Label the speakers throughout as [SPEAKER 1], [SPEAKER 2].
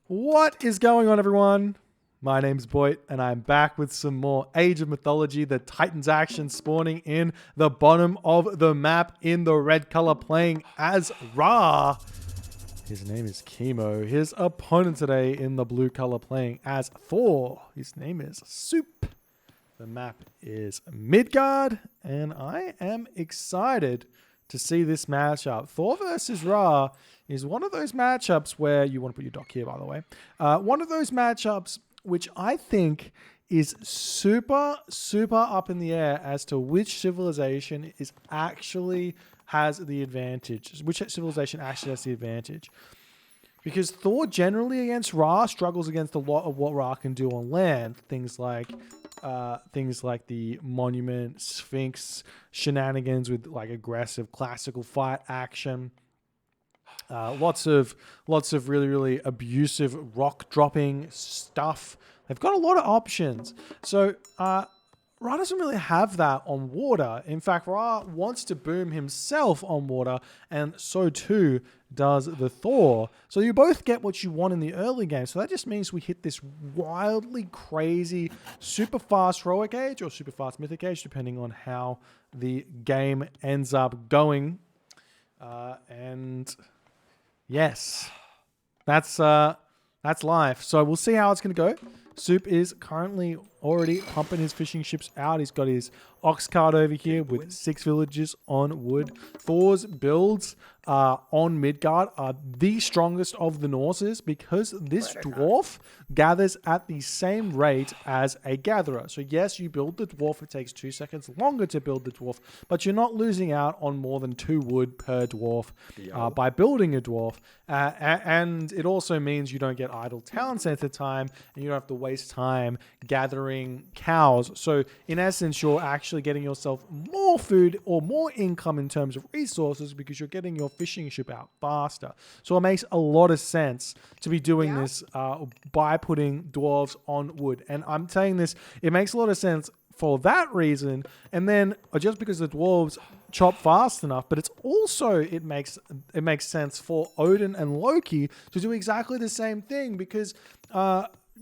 [SPEAKER 1] What is going on, everyone? My name's Boit, and I'm back with some more Age of Mythology, the Titans action spawning in the bottom of the map in the red color, playing as Ra. His name is Kimo. His opponent today in the blue color, playing as Thor. His name is Suppe. The map is Midgard, and I am excited to see this matchup. Thor versus Ra is one of those matchups where you want to put your dock here, by the way. One of those matchups which I think is super up in the air as to which civilization is actually has the advantage. Which civilization actually has the advantage. Because Thor generally against Ra struggles against a lot of what Ra can do on land. Things like the Monument, Sphinx, shenanigans with like aggressive classical fight action. Lots of really abusive rock dropping stuff. They've got a lot of options. So Ra doesn't really have that on water. In fact, Ra wants to boom himself on water, and so too does the Thor. So you both get what you want in the early game. So that just means we hit this wildly crazy, super fast heroic age or super fast mythic age, depending on how the game ends up going. And yes, that's life. So we'll see how it's going to go. Soup is currently already pumping his fishing ships out. He's got his ox cart over here with 6 villages on wood. Thor's builds on Midgard are the strongest of the Norses because this dwarf gathers at the same rate as a gatherer. So yes, you build the dwarf. It takes 2 seconds longer to build the dwarf, but you're not losing out on more than 2 wood per dwarf by building a dwarf. And it also means you don't get idle town center time, and you don't have to waste time gathering cows. So in essence, you're actually getting yourself more food or more income in terms of resources because you're getting your fishing ship out faster. So it makes a lot of sense to be doing this by putting dwarves on wood. And I'm saying this, it makes a lot of sense for that reason. And then just because the dwarves chop fast enough, but it's also it makes sense for Odin and Loki to do exactly the same thing because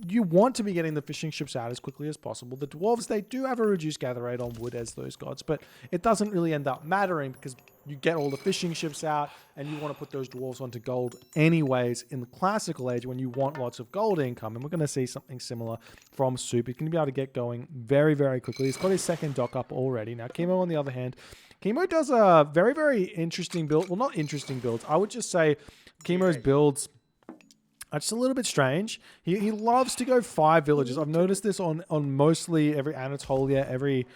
[SPEAKER 1] you want to be getting the fishing ships out as quickly as possible. The dwarves, they do have a reduced gather rate on wood as those gods, but it doesn't really end up mattering because you get all the fishing ships out and you want to put those dwarves onto gold anyways in the classical age when you want lots of gold income. And we're going to see something similar from Soup. He's going to be able to get going very quickly. He's got his second dock up already. Now, Kimo, on the other hand, Kimo does a very interesting build. Well, not interesting builds. I would just say Kimo's builds are just a little bit strange. He loves to go 5 villages. I've noticed this on mostly every Anatolia, every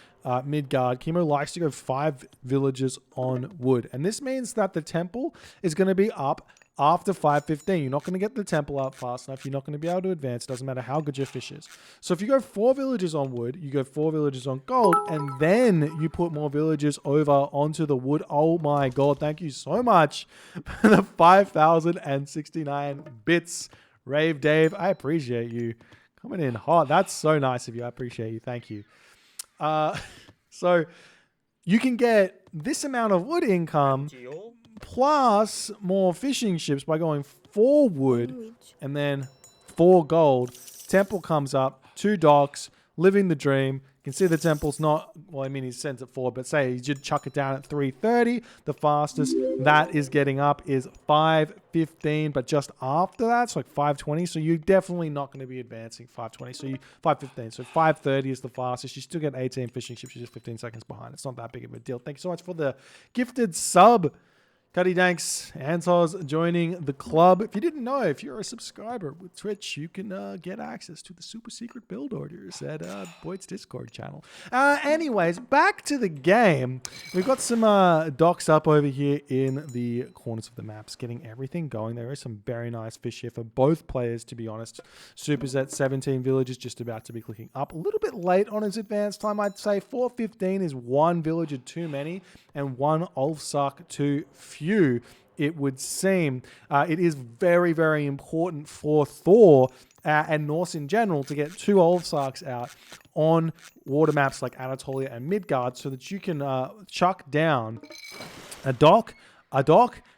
[SPEAKER 1] Midgard. Kimo likes to go 5 villages on wood. And this means that the temple is going to be up after 5:15. You're not going to get the temple up fast enough. You're not going to be able to advance. It doesn't matter how good your fish is. So if you go 4 villages on wood, you go 4 villages on gold, and then you put more villages over onto the wood. Oh my god, thank you so much for the 5,069 bits. Rave Dave, I appreciate you. Coming in hot. That's so nice of you. I appreciate you. Thank you. So you can get this amount of wood income plus more fishing ships by going 4 wood and then 4 gold. Temple comes up, 2 docks, living the dream. You can see the temple's not, well, I mean, he sends it forward, but say he should chuck it down at 3:30. The fastest that is getting up is 5:15, but just after that, it's like 5:20. So you're definitely not going to be advancing 5:20. So 5:15. So 5:30 is the fastest. You still get 18 fishing ships. You're just 15 seconds behind. It's not that big of a deal. Thank you so much for the gifted sub. Cuddy Danks, Antos joining the club. If you didn't know, if you're a subscriber with Twitch, you can get access to the super secret build orders at Boit's Discord channel. Anyways, back to the game. We've got some docks up over here in the corners of the maps, getting everything going. There is some very nice fish here for both players, to be honest. Super's at 17 villages, just about to be clicking up. A little bit late on his advance time, I'd say. 4:15 is 1 villager too many and 1 Ulfsuck too few. It would seem. It is very important for Thor and Norse in general to get 2 Ulfsucks out on water maps like Anatolia and Midgard so that you can chuck down a dock,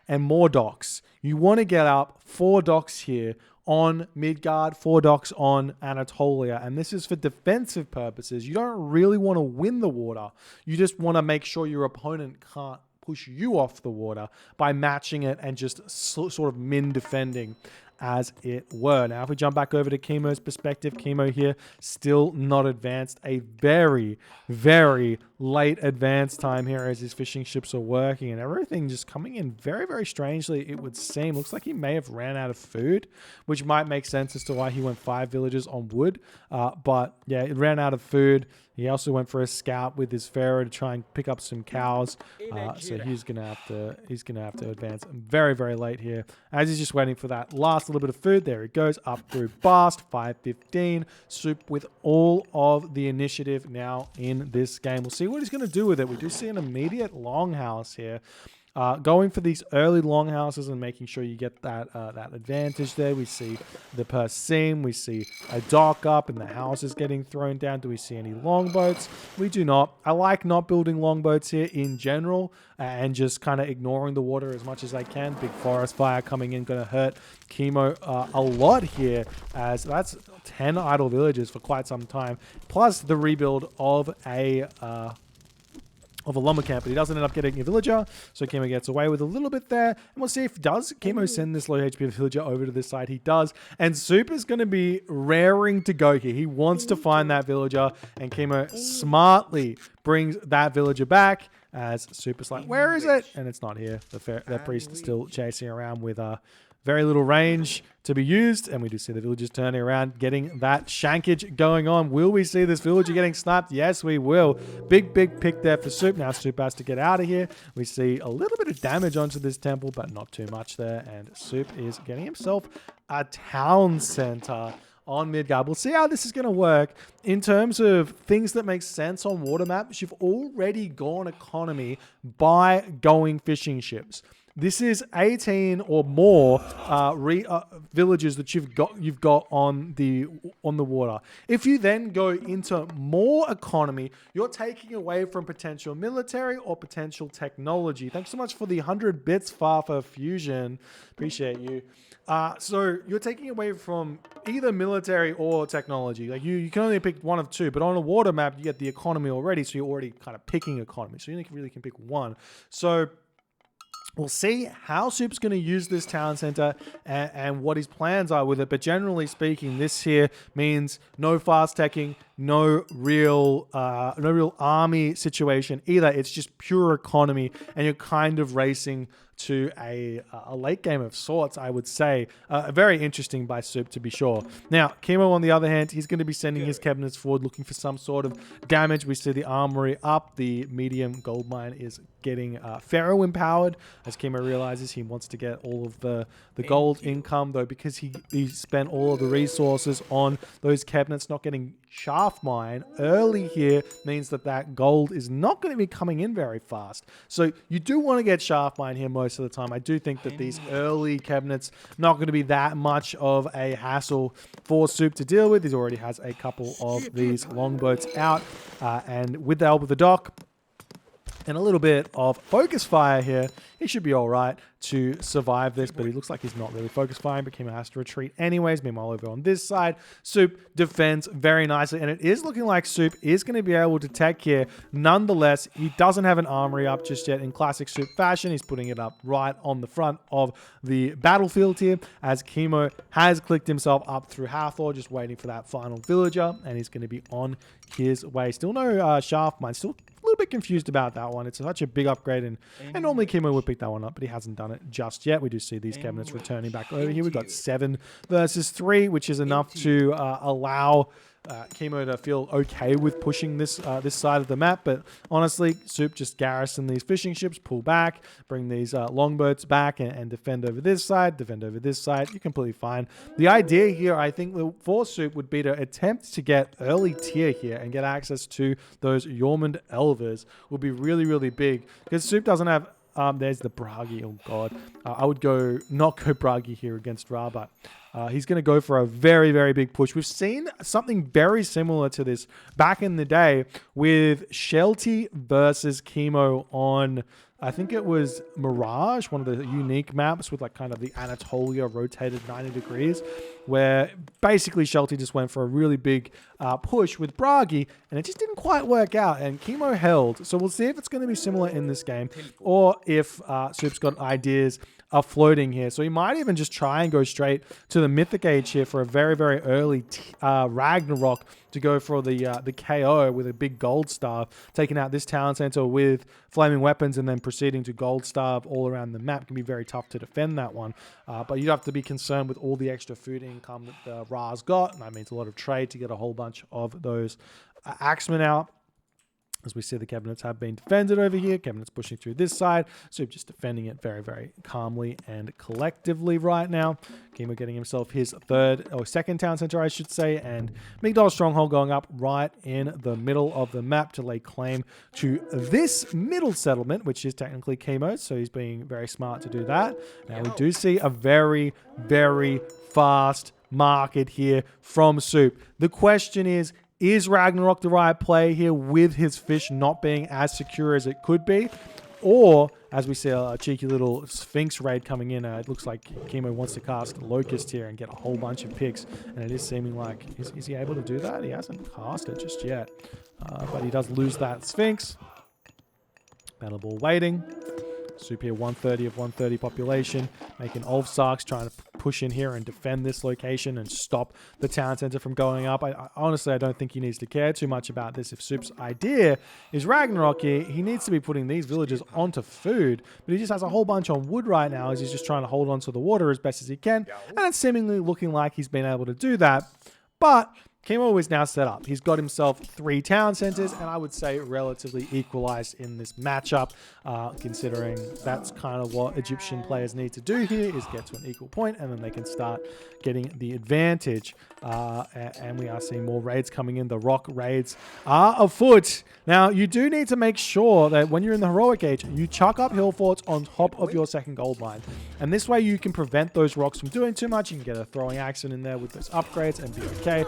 [SPEAKER 1] and more docks. You want to get up 4 docks here on Midgard, 4 docks on Anatolia. And this is for defensive purposes. You don't really want to win the water. You just want to make sure your opponent can't push you off the water by matching it and just sort of min defending, as it were. Now, if we jump back over to Kimo's perspective, Kimo here still not advanced. A very, very late advance time here as his fishing ships are working, and everything just coming in very, very strangely, it would seem. Looks like he may have ran out of food, which might make sense as to why he went 5 villages on wood. But yeah, it ran out of food. He also went for a scout with his pharaoh to try and pick up some cows. So he's gonna have to advance very, very late here as he's just waiting for that last little bit of food. There he goes up through Bast, 515. Soup with all of the initiative now in this game. We'll see what he's gonna do with it. We do see an immediate longhouse here. Going for these early longhouses and making sure you get that that advantage there. We see the per seam. We see a dock up and the house is getting thrown down. Do we see any longboats? We do not. I like not building longboats here in general and just kind of ignoring the water as much as I can. Big forest fire coming in, going to hurt Kimo a lot here, as that's 10 idle villages for quite some time, plus the rebuild of a lumber camp, but he doesn't end up getting a villager, so Kimo gets away with a little bit there, and we'll see if does Kimo send this low HP villager over to this side. He does, and Soup is going to be raring to go here. He wants to find that villager, and Kimo smartly brings that villager back, as Soup is like, where is it? And it's not here. The priest is still chasing around with very little range to be used, and we do see the villagers turning around, getting that shankage going on. Will we see this villager getting snapped? Yes, we will. Big pick there for Soup. Now Soup has to get out of here. We see a little bit of damage onto this temple, but not too much there, and Soup is getting himself a town center on Midgard. We'll see how this is going to work in terms of things that make sense on water maps. You've already gone economy by going fishing ships. This is 18 or more villages that you've got on the water. If you then go into more economy, you're taking away from potential military or potential technology. Thanks so much for the 100 bits, Farfa Fusion. Appreciate you. So you're taking away from either military or technology. Like you can only pick one of two, but on a water map, you get the economy already. So you're already kind of picking economy. So you really can pick one. So we'll see how Soup's going to use this town center and what his plans are with it. But generally speaking, this here means no fast teching, no real army situation either. It's just pure economy, and you're kind of racing to a late game of sorts, I would say. Very interesting by Soup, to be sure. Now, Kimo, on the other hand, he's going to be sending his cabinets forward, looking for some sort of damage. We see the armory up. The medium gold mine is getting Pharaoh empowered, as Kimo realizes he wants to get all of the gold income, though, because he spent all of the resources on those cabinets. Not getting shaft mine early here means that gold is not going to be coming in very fast. So you do want to get shaft mine here most of the time. I do think that these early cabinets not going to be that much of a hassle for Soup to deal with. He already has a couple of these longboats out, and with the help of the dock and a little bit of focus fire here, he should be all right to survive this, but he looks like he's not really focus firing, but Kimo has to retreat anyways. Meanwhile, over on this side, Soup defends very nicely, and it is looking like Soup is going to be able to tech here. Nonetheless, he doesn't have an armory up just yet. In classic Soup fashion, he's putting it up right on the front of the battlefield here, as Kimo has clicked himself up through Hathor, just waiting for that final villager, and he's going to be on his way. Still no shaft mine. Still a little bit confused about that one. It's such a big upgrade, and normally Kimo would pick that one up, but he hasn't done it just yet. We do see these cabinets returning back over here. We've got 7 versus 3, which is enough to allow Kimo to feel okay with pushing this side of the map. But honestly, Soup just garrison these fishing ships, pull back, bring these longboats back, and defend over this side, defend over this side. You're completely fine. The idea here, I think, for Soup would be to attempt to get early tier here and get access to those Yormund Elvers. Would be really, really big, because Soup doesn't have... there's the Bragi. Oh, God. I would not go Bragi here against Ra, but he's going to go for a very, very big push. We've seen something very similar to this back in the day with Shelty versus Kimo on I think it was Mirage, one of the unique maps with like kind of the Anatolia rotated 90 degrees, where basically Shelty just went for a really big push with Bragi, and it just didn't quite work out, and Kimo held. So we'll see if it's going to be similar in this game, or if Soup's got ideas are floating here. So he might even just try and go straight to the Mythic Age here for a very, very early Ragnarok to go for the KO with a big gold staff, taking out this town center with flaming weapons and then proceeding to gold starve all around the map. Can be very tough to defend that one. But you'd have to be concerned with all the extra food income that the Ra's got. And that means a lot of trade to get a whole bunch of those axemen out. As we see, the cabinets have been defended over here. Cabinets pushing through this side. Soup just defending it very, very calmly and collectively right now. Kimo getting himself his second town center, I should say. And Migdol's stronghold going up right in the middle of the map to lay claim to this middle settlement, which is technically Kimo's. So he's being very smart to do that. Now we do see a very, very fast market here from Soup. The question is Ragnarok the right play here with his fish not being as secure as it could be? Or, as we see a cheeky little Sphinx raid coming in, it looks like Kimo wants to cast Locust here and get a whole bunch of picks. And it is seeming like, is he able to do that? He hasn't cast it just yet. But he does lose that Sphinx. Battle Ball waiting. Soup here, 130 of 130 population, making Ulfsarks trying to push in here and defend this location and stop the town center from going up. Honestly, I don't think he needs to care too much about this. If Soup's idea is Ragnarok here, he needs to be putting these villagers onto food, but he just has a whole bunch on wood right now as he's just trying to hold on to the water as best as he can, and it's seemingly looking like he's been able to do that. But Kimo is now set up. He's got himself 3 town centers, and I would say relatively equalized in this matchup, considering that's kind of what Egyptian players need to do here, is get to an equal point, and then they can start getting the advantage. And we are seeing more raids coming in. The rock raids are afoot. Now, you do need to make sure that when you're in the heroic age, you chuck up hill forts on top of your second gold mine. And this way you can prevent those rocks from doing too much. You can get a throwing action in there with those upgrades and be okay.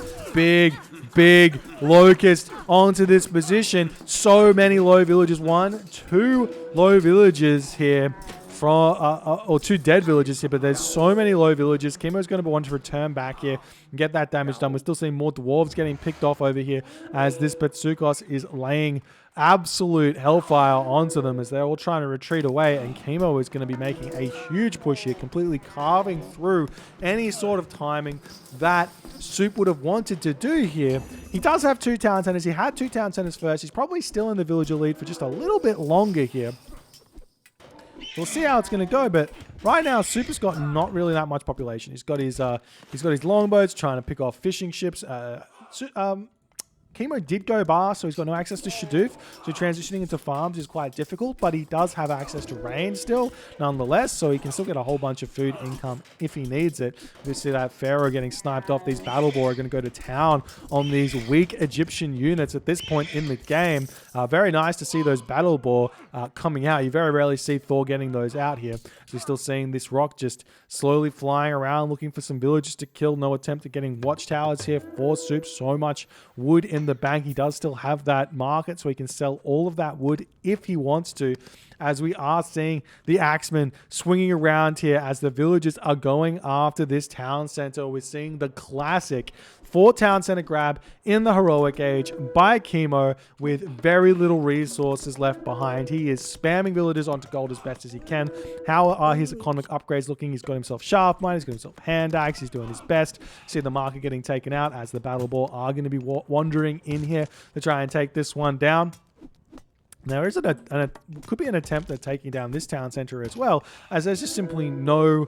[SPEAKER 1] Big locust onto this position. So many low villages. 1, 2 low villages here. Or 2 dead villages here, but there's so many low villages. Kimo's going to want to return back here and get that damage done. We're still seeing more dwarves getting picked off over here as this Betsukos is laying absolute hellfire onto them as they're all trying to retreat away, and Kimo is going to be making a huge push here, completely carving through any sort of timing that Soup would have wanted to do here. He does have 2 town centers. He had 2 town centers first. He's probably still in the villager lead for just a little bit longer here. We'll see how it's going to go, but right now Soup has got not really that much population. He's got his longboats trying to pick off fishing ships. Kimo did go bar, so he's got no access to Shadoof, so transitioning into farms is quite difficult, but he does have access to rain still, nonetheless, so he can still get a whole bunch of food income if he needs it. We see that Pharaoh getting sniped off. These Battle Boar are going to go to town on these weak Egyptian units at this point in the game. Very nice to see those Battle Boar coming out. You very rarely see Thor getting those out here. So we're still seeing this rock just slowly flying around, looking for some villagers to kill. No attempt at getting watchtowers here for Soup. So much wood in the bank. He does still have that market, so he can sell all of that wood if he wants to, as we are seeing the axemen swinging around here as the villagers are going after this town center. We're seeing the classic 4 town center grab in the heroic age by Kimo with very little resources left behind. He is spamming villagers onto gold as best as he can. How are his economic upgrades looking? He's got himself sharp mine, he's got himself hand axe, he's doing his best. See the market getting taken out as the Battle Boar are going to be wandering in here to try and take this one down. There is could be an attempt at taking down this town center as well, as there's just simply no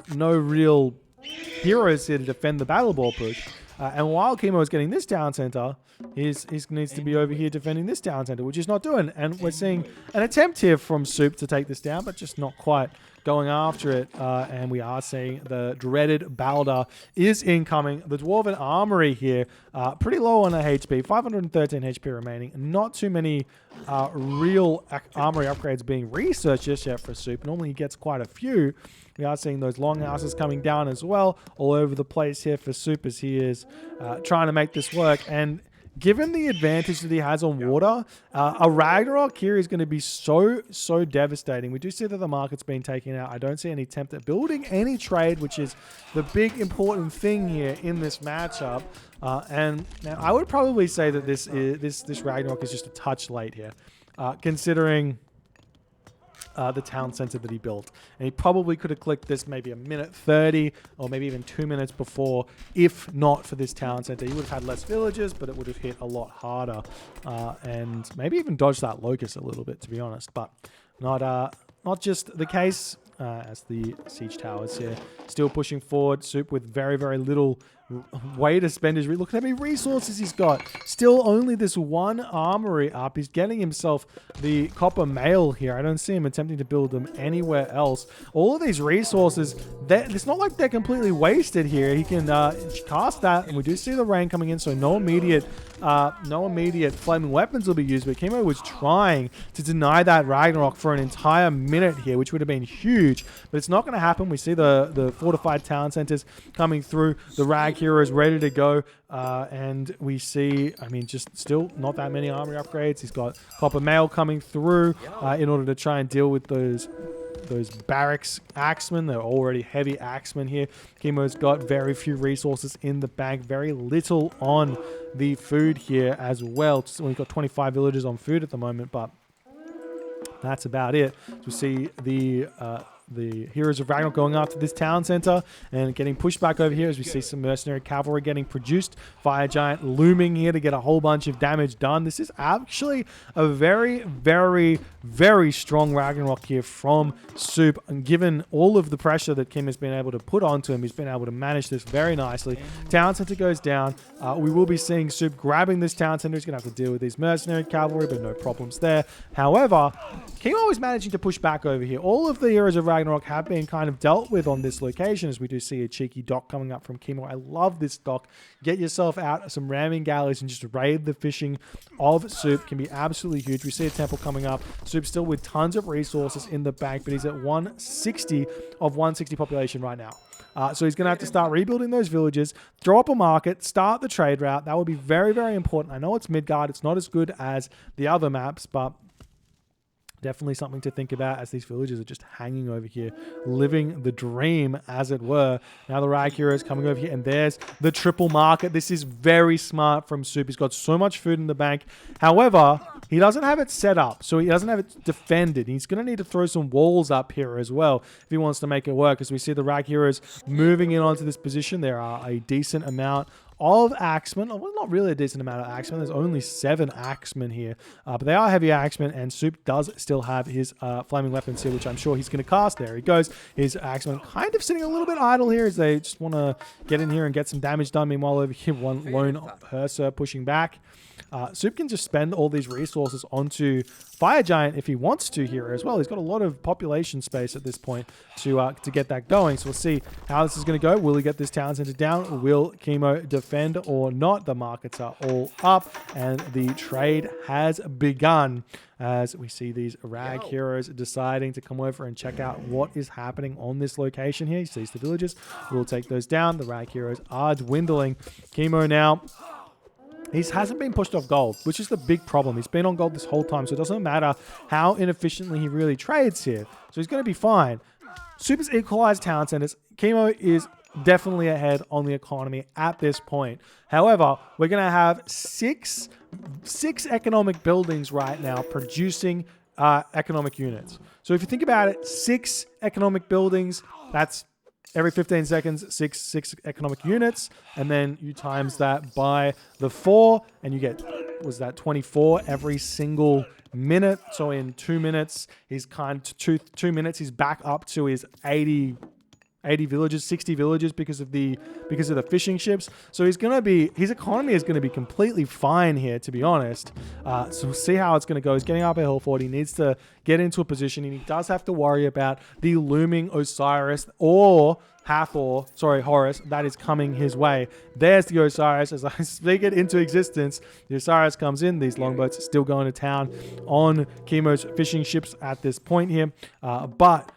[SPEAKER 1] real heroes here to defend the Battle Boar push. And while Kimo is getting this town center, he needs to be over here defending this town center, which he's not doing. And we're seeing an attempt here from Soup to take this down, but just not quite going after it. And we are seeing the dreaded Balder is incoming. The Dwarven Armory here, pretty low on the HP, 513 HP remaining. Not too many real armory upgrades being researched just yet for Soup. Normally he gets quite a few. We are seeing those longhouses coming down as well, all over the place here for Soup as he is trying to make this work. And given the advantage that he has on water, a Ragnarok here is going to be so devastating. We do see that the market's been taken out. I don't see any attempt at building any trade, which is the big important thing here in this matchup. And now I would probably say that this Ragnarok is just a touch late here, considering the town center that he built. And he probably could have clicked this maybe a minute 30 or maybe even 2 minutes before, if not for this town center. He would have had less villages, but it would have hit a lot harder, and maybe even dodged that locust a little bit, to be honest. But not just the case, as the siege towers here still pushing forward. Soup with very little way to spend his... Look at how many resources he's got. Still only this one armory up. He's getting himself the copper mail here. I don't see him attempting to build them anywhere else. All of these resources, it's not like they're completely wasted here. He can cast that, and we do see the rain coming in, so no immediate flaming weapons will be used. But Kimo was trying to deny that Ragnarok for an entire minute here, which would have been huge, but it's not going to happen. We see the fortified town centers coming through. The Rag Heroes ready to go, and we see, I mean, just still not that many armory upgrades. He's got copper mail coming through in order to try and deal with those barracks axemen. They're already heavy axemen here. Kimo's got very few resources in the bank, very little on the food here as well. We've got 25 villagers on food at the moment, but that's about it. So we see the Heroes of Ragnarok going after this town center and getting pushed back over here as we see some mercenary cavalry getting produced. Fire Giant looming here to get a whole bunch of damage done. This is actually a very strong Ragnarok here from Soup, and given all of the pressure that Kim has been able to put onto him, he's been able to manage this very nicely. Town center goes down. We will be seeing Soup grabbing this town center. He's going to have to deal with these mercenary cavalry, but no problems there. However, Kimo is managing to push back over here. All of the Heroes of Ragnarok have been kind of dealt with on this location, as we do see a cheeky dock coming up from Kimo. I love this dock. Get yourself out some ramming galleys and just raid the fishing of Soup. Can be absolutely huge. We see a temple coming up. Soup still with tons of resources in the bank, but he's at 160 of 160 population right now. So he's going to have to start rebuilding those villages, throw up a market, start the trade route. That would be very important. I know it's Midgard. It's not as good as the other maps, but definitely something to think about as these villagers are just hanging over here, living the dream, as it were. Now the Rag Hero is coming over here, and there's the triple market. This is very smart from Soup. He's got so much food in the bank. However, he doesn't have it set up, so he doesn't have it defended. He's going to need to throw some walls up here as well if he wants to make it work, as we see the Rag Heroes moving in onto this position. There are a decent amount of axemen. Well, not really a decent amount of axemen. There's only 7 axemen here, but they are heavy axemen, and Soup does still have his flaming weapons here, which I'm sure he's going to cast. There he goes. His axemen kind of sitting a little bit idle here as they just want to get in here and get some damage done. Meanwhile, over here, one lone Herser pushing back. Soup can just spend all these resources onto Fire Giant if he wants to here as well. He's got a lot of population space at this point to get that going. So we'll see how this is going to go. Will he get this town center down? Will Kimo defend or not? The markets are all up, and the trade has begun as we see these Rag Heroes deciding to come over and check out what is happening on this location here. He sees the villagers. We'll take those down. The Rag Heroes are dwindling. Kimo now... he hasn't been pushed off gold, which is the big problem. He's been on gold this whole time, so it doesn't matter how inefficiently he really trades here. So he's going to be fine. Super's equalized town centers. Kimo is definitely ahead on the economy at this point. However, we're going to have six economic buildings right now producing economic units. So if you think about it, 6 economic buildings, that's every 15 seconds, six economic units, and then you times that by the 4, and you get, was that 24 every single minute? So in 2 minutes, he's two minutes, he's back up to his 80 villages, 60 villages because of the fishing ships. So his economy is going to be completely fine here, to be honest. So we'll see how it's going to go. He's getting up a hill fort. He needs to get into a position, and he does have to worry about the looming Osiris or Horus that is coming his way. There's the Osiris. As I speak it into existence, the Osiris comes in. These longboats are still going to town on Kimo's fishing ships at this point here. But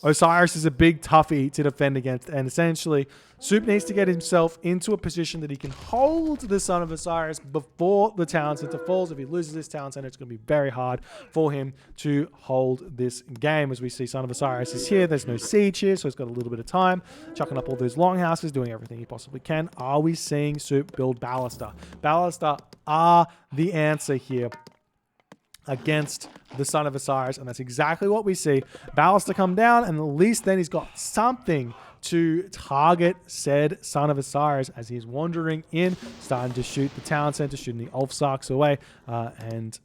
[SPEAKER 1] Osiris is a big toughie to defend against, and essentially Soup needs to get himself into a position that he can hold the Son of Osiris before the Town Center falls. If he loses this Town Center, it's going to be very hard for him to hold this game. As we see, Son of Osiris is here. There's no siege here, so he's got a little bit of time. Chucking up all those longhouses, doing everything he possibly can. Are we seeing Soup build Ballista? Ballista are the answer here against the Son of Osiris, and that's exactly what we see. Ballista come down, and at least then he's got something to target said Son of Osiris as he's wandering in, starting to shoot the Town Center, shooting the Ulfsarks away, and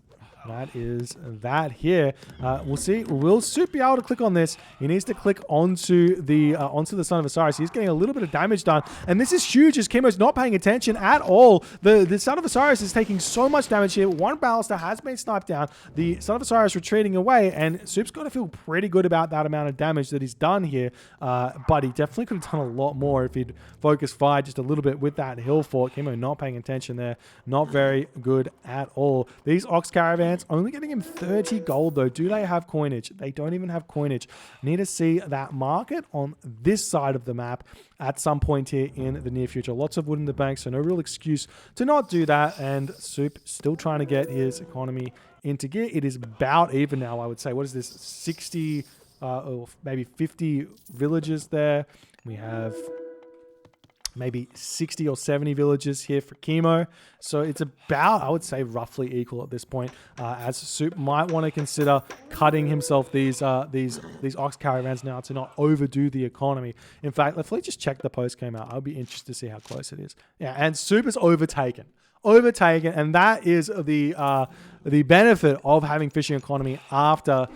[SPEAKER 1] that is that here. We'll see. Will Soup be able to click on this? He needs to click onto the Son of Osiris. He's getting a little bit of damage done, and this is huge as Kimo's not paying attention at all. The Son of Osiris is taking so much damage here. One Ballista has been sniped down. The Son of Osiris retreating away, and Soup's got to feel pretty good about that amount of damage that he's done here. But he definitely could have done a lot more if he'd focused fire just a little bit with that hill fort. Kimo not paying attention there. Not very good at all. These Ox Caravans only getting him 30 gold though. Do they have coinage? They don't even have coinage. Need to see that market on this side of the map at some point here in the near future. Lots of wood in the bank, so no real excuse to not do that. And Soup still trying to get his economy into gear. It is about even now, I would say. What is this? 60 or maybe 50 villages there. We have maybe 60 or 70 villages here for Kimo. So it's about, I would say, roughly equal at this point, as Soup might want to consider cutting himself these Ox Caravans now to not overdo the economy. In fact, let's just check the post came out. I'll be interested to see how close it is. Yeah, and Soup is overtaken, and that is the benefit of having fishing economy after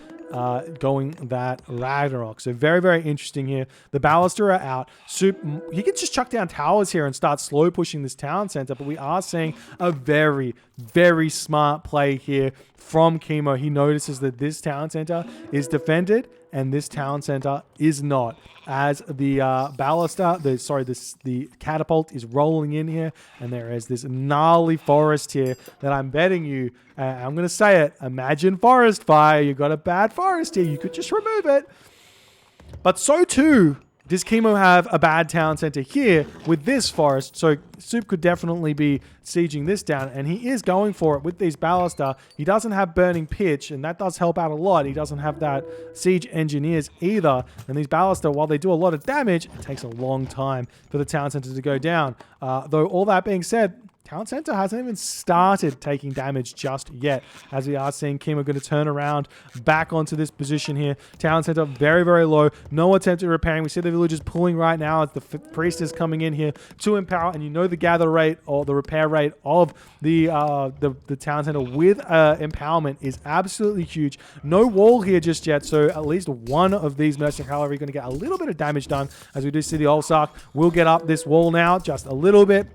[SPEAKER 1] going that Ragnarok. So very, very interesting here. The Ballista are out. Soup, he can just chuck down towers here and start slow pushing this Town Center, but we are seeing a very, very smart play here from Kimo. He notices that this Town Center is defended and this Town Center is not. As the Ballista, the catapult is rolling in here, and there is this gnarly forest here that I'm betting you, I'm going to say it, imagine forest fire. You got a bad forest here. You could just remove it. But so too does Kimo have a bad Town Center here with this forest. So Soup could definitely be sieging this down, and he is going for it with these Ballista. He doesn't have Burning Pitch, and that does help out a lot. He doesn't have that Siege Engineers either. And these Ballista, while they do a lot of damage, it takes a long time for the Town Center to go down. Though all that being said, Town Center hasn't even started taking damage just yet, as we are seeing Kimo going to turn around back onto this position here. Town Center very, very low. No attempt at repairing. We see the villagers pulling right now as the priest is coming in here to empower, and you know the gather rate or the repair rate of the Town Center with empowerment is absolutely huge. No wall here just yet, so at least one of these mercenary cavalry going to get a little bit of damage done, as we do see the Ulfsark will get up this wall now just a little bit.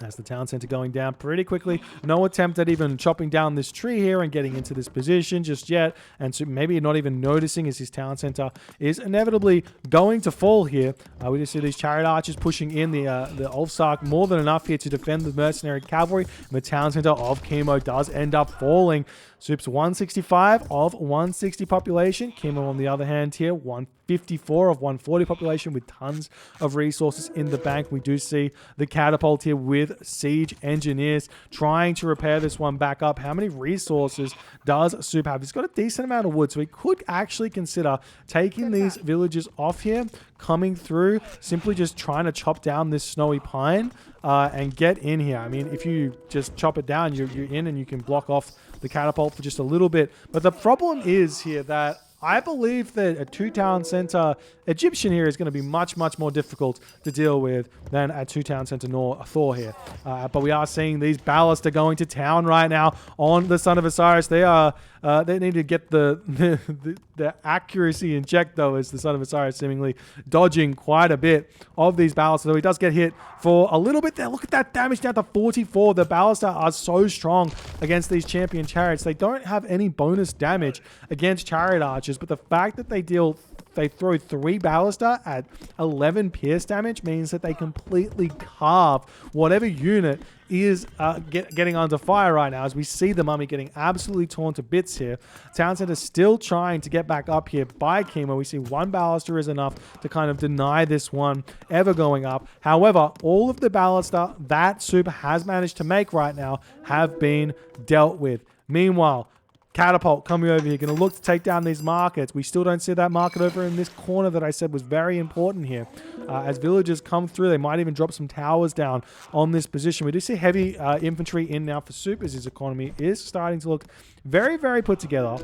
[SPEAKER 1] As the Town Center going down pretty quickly. No attempt at even chopping down this tree here and getting into this position just yet. And so maybe not even noticing as his Town Center is inevitably going to fall here. We just see these Chariot Archers pushing in the Ulfsark more than enough here to defend the Mercenary Cavalry. And the Town Center of Kimo does end up falling. Soup's 165 of 160 population. Kimo, on the other hand here, 154 of 140 population with tons of resources in the bank. We do see the catapult here with Siege Engineers trying to repair this one back up. How many resources does Soup have? He's got a decent amount of wood, so he could actually consider taking these villages off here, coming through, simply just trying to chop down this snowy pine and get in here. I mean, if you just chop it down, you're in and you can block off the catapult for just a little bit. But the problem is here that I believe that a 2-Town Center Egyptian here is going to be much, much more difficult to deal with than a 2-Town Center Thor here. But we are seeing these Ballista going to town right now on the Son of Osiris. They need to get the accuracy in check, though, as the Son of Osiris seemingly dodging quite a bit of these Ballista. So he does get hit for a little bit there. Look at that damage down to 44. The Ballista are so strong against these champion chariots. They don't have any bonus damage against Chariot Archers, but the fact that they deal they throw 3 Ballista at 11 pierce damage means that they completely carve whatever unit is getting under fire right now, as we see the Mummy getting absolutely torn to bits here. Town Center still trying to get back up here by Kimo. We see 1 Ballista is enough to kind of deny this one ever going up. However, all of the Ballista that Suppe has managed to make right now have been dealt with. Meanwhile, Catapult coming over here, going to look to take down these markets. We still don't see that market over in this corner that I said was very important here. As villagers come through, they might even drop some towers down on this position. We do see heavy infantry in now for Suppe, as his economy is starting to look very, very put together.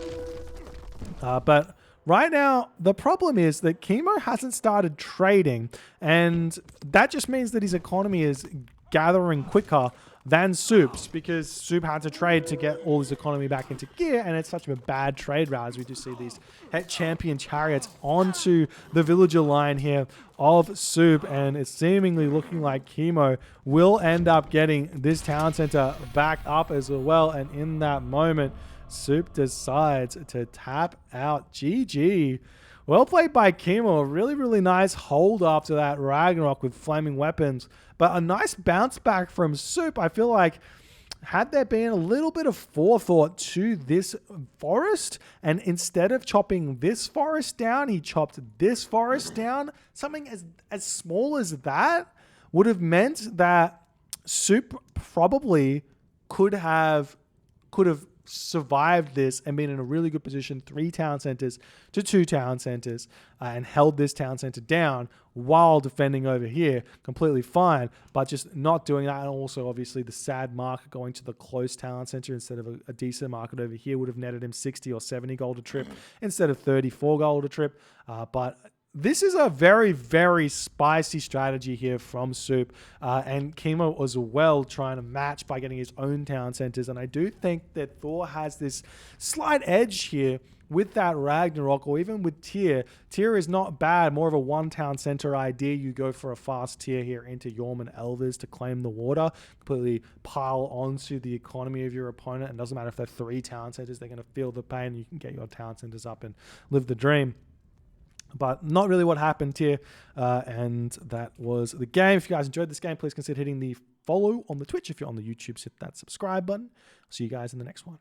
[SPEAKER 1] But right now, the problem is that Kimo hasn't started trading, and that just means that his economy is gathering quicker than Suppe's, because Suppe had to trade to get all his economy back into gear, and it's such a bad trade route as we just see these champion chariots onto the villager line here of Suppe, and it's seemingly looking like Kimo will end up getting this town center back up as well, and in that moment, Suppe decides to tap out. GG. Well played by Kimo. A really, really nice hold after that Ragnarok with flaming weapons. But a nice bounce back from Suppe. I feel like had there been a little bit of forethought to this forest, and instead of chopping this forest down, he chopped this forest down, something as small as that would have meant that Suppe probably could have survived this and been in a really good position, 3 town centers to 2 town centers, and held this town center down while defending over here completely fine, but just not doing that. And also obviously the sad market going to the close town center instead of a decent market over here would have netted him 60 or 70 gold a trip instead of 34 gold a trip. But this is a very, very spicy strategy here from Suppe, and Kimo as well trying to match by getting his own town centers. And I do think that Thor has this slight edge here with that Ragnarok, or even with Tyr. Tyr is not bad, more of a 1 town center idea. You go for a fast Tyr here into Yorm and Elvers to claim the water, completely pile onto the economy of your opponent. And it doesn't matter if they're 3 town centers, they're going to feel the pain. You can get your town centers up and live the dream. But not really what happened here, and that was the game. If you guys enjoyed this game, please consider hitting the follow on the Twitch. If you're on the YouTube, hit that subscribe button. I'll see you guys in the next one.